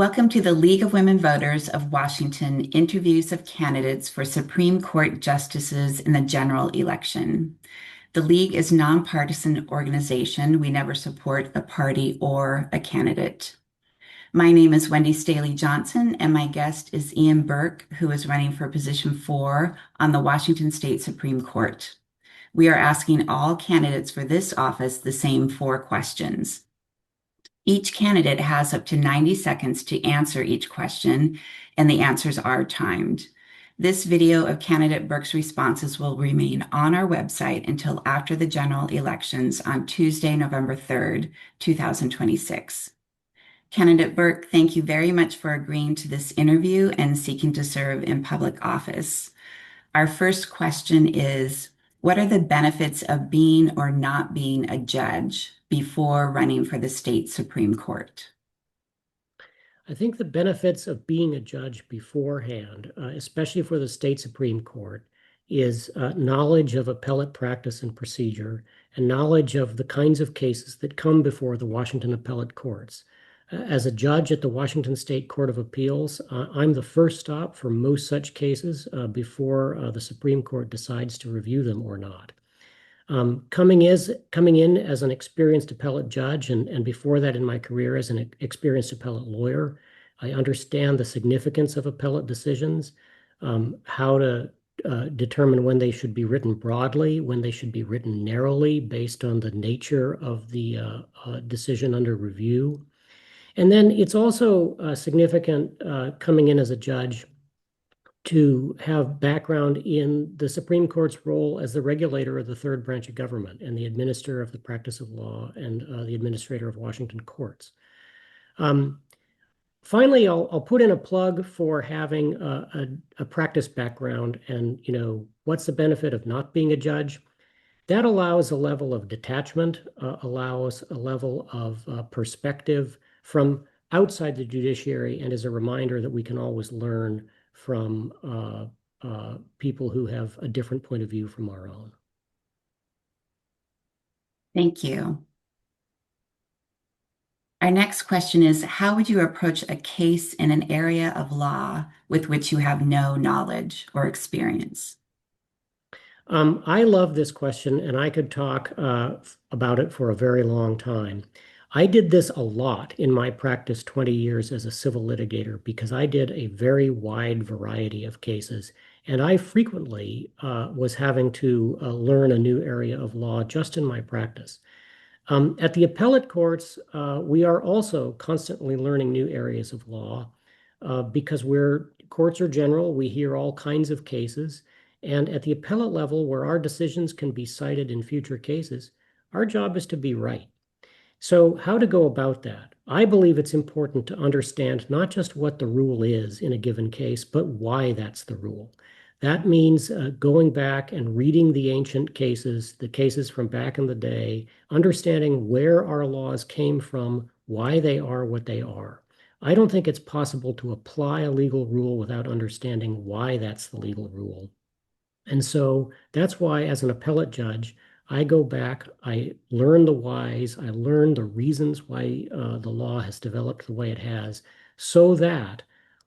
Welcome to the League of Women Voters of Washington interviews of candidates for Supreme Court justices in the general election. The League is a nonpartisan organization. We never support a party or a candidate. My name is Wendy Staley Johnson, and my guest is Ian Birk, who is running for position 4 on the Washington State Supreme Court. We are asking all candidates for this office the same 4 questions. Each candidate has up to 90 seconds to answer each question, and the answers are timed. This video of candidate Birk's responses will remain on our website until after the general elections on Tuesday, November 3rd, 2026. Candidate Birk, thank you very much for agreeing to this interview and seeking to serve in public office. Our first question is, what are the benefits of being or not being a judge before running for the state Supreme Court? I think the benefits of being a judge beforehand, especially for the state Supreme Court, is knowledge of appellate practice and procedure and knowledge of the kinds of cases that come before the Washington appellate courts. As a judge at the Washington State Court of Appeals, I'm the first stop for most such cases before the Supreme Court decides to review them or not. Coming in as an experienced appellate judge and before that in my career as an experienced appellate lawyer, I understand the significance of appellate decisions, how to determine when they should be written broadly, when they should be written narrowly based on the nature of the decision under review. And then it's also significant coming in as a judge to have background in the Supreme Court's role as the regulator of the third branch of government and the administrator of the practice of law and the administrator of Washington courts. Finally, I'll put in a plug for having a practice background and, what's the benefit of not being a judge? That allows a level of detachment, allows a level of perspective from outside the judiciary, and is a reminder that we can always learn from people who have a different point of view from our own. Thank you. Our next question is, how would you approach a case in an area of law with which you have no knowledge or experience? I love this question, and I could talk about it for a very long time. I did this a lot in my practice 20 years as a civil litigator because I did a very wide variety of cases, and I frequently was having to learn a new area of law just in my practice. At the appellate courts, we are also constantly learning new areas of law because courts are general, we hear all kinds of cases, and at the appellate level, where our decisions can be cited in future cases, our job is to be right. So how to go about that? I believe it's important to understand not just what the rule is in a given case, but why that's the rule. That means going back and reading the ancient cases, the cases from back in the day, understanding where our laws came from, why they are what they are. I don't think it's possible to apply a legal rule without understanding why that's the legal rule. And so that's why, as an appellate judge, I go back, I learn the whys, I learn the reasons why the law has developed the way it has, so that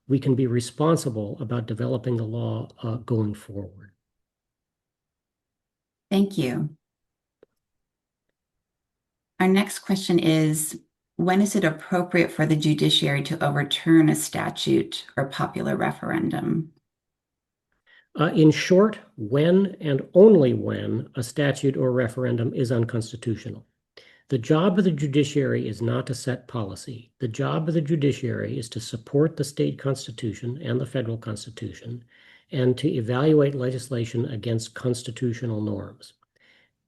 we can be responsible about developing the law going forward. Thank you. Our next question is, when is it appropriate for the judiciary to overturn a statute or popular referendum? In short, when and only when a statute or referendum is unconstitutional. The job of the judiciary is not to set policy. The job of the judiciary is to support the state constitution and the federal constitution and to evaluate legislation against constitutional norms.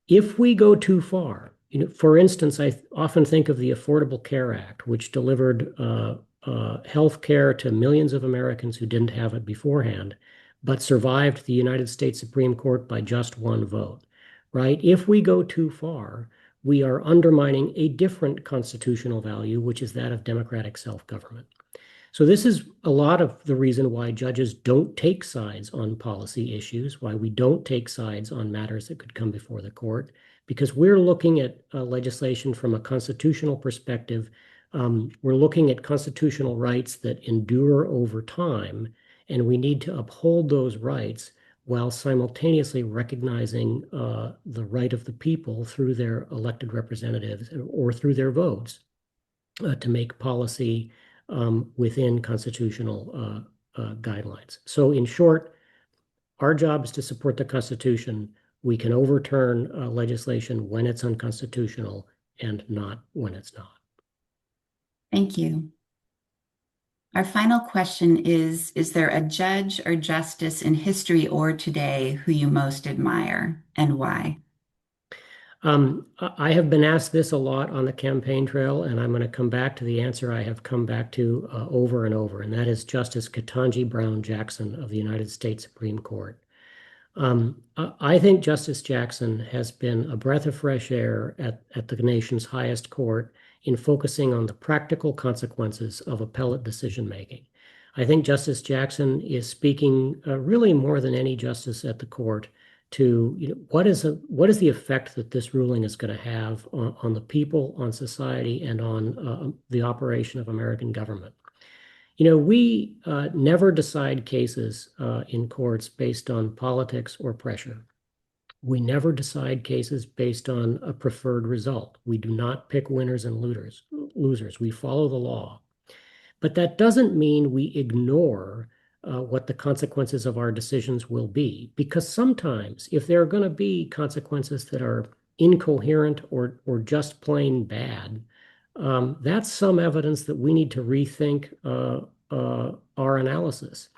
If we go too far, for instance, I often think of the Affordable Care Act, which delivered health care to millions of Americans who didn't have it beforehand, but survived the United States Supreme Court by just one vote, right? If we go too far, we are undermining a different constitutional value, which is that of democratic self-government. So this is a lot of the reason why judges don't take sides on policy issues, why we don't take sides on matters that could come before the court, because we're looking at legislation from a constitutional perspective We're looking at constitutional rights that endure over time, and we need to uphold those rights while simultaneously recognizing the right of the people through their elected representatives or through their votes to make policy within constitutional guidelines. So in short, our job is to support the Constitution. We can overturn legislation when it's unconstitutional and not when it's not. Thank you. Our final question is there a judge or justice in history or today who you most admire and why? I have been asked this a lot on the campaign trail, and I'm going to come back to the answer I have come back to over and over, and that is Justice Ketanji Brown Jackson of the United States Supreme Court. I think Justice Jackson has been a breath of fresh air at the nation's highest court in focusing on the practical consequences of appellate decision making. I think Justice Jackson is speaking really more than any justice at the court to what is the effect that this ruling is going to have on the people, on society, and on the operation of American government. We never decide cases in courts based on politics or pressure. We never decide cases based on a preferred result. We do not pick winners and losers. We follow the law. But that doesn't mean we ignore what the consequences of our decisions will be. Because sometimes, if there are going to be consequences that are incoherent or just plain bad, that's some evidence that we need to rethink our analysis.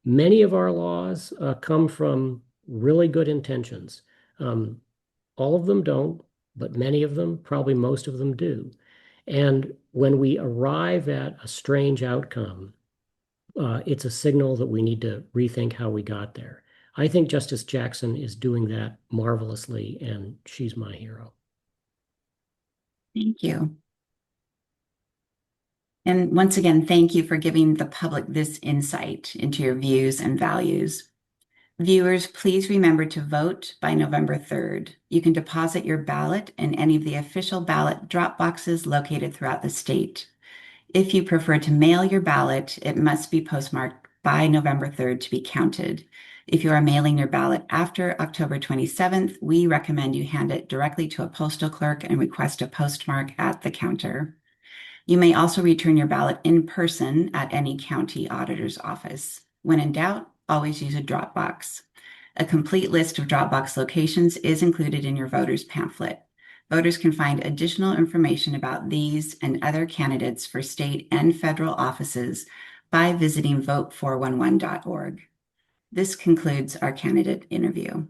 Many of our laws come from really good intentions. All of them don't, but many of them, probably most of them do. And when we arrive at a strange outcome, it's a signal that we need to rethink how we got there. I think Justice Jackson is doing that marvelously, and she's my hero. Thank you. And once again, thank you for giving the public this insight into your views and values. Viewers, please remember to vote by November 3rd. You can deposit your ballot in any of the official ballot drop boxes located throughout the state. If you prefer to mail your ballot, it must be postmarked by November 3rd to be counted. If you are mailing your ballot after October 27th, we recommend you hand it directly to a postal clerk and request a postmark at the counter. You may also return your ballot in person at any county auditor's office. When in doubt, always use a drop box. A complete list of drop box locations is included in your voter's pamphlet. Voters can find additional information about these and other candidates for state and federal offices by visiting vote411.org. This concludes our candidate interview.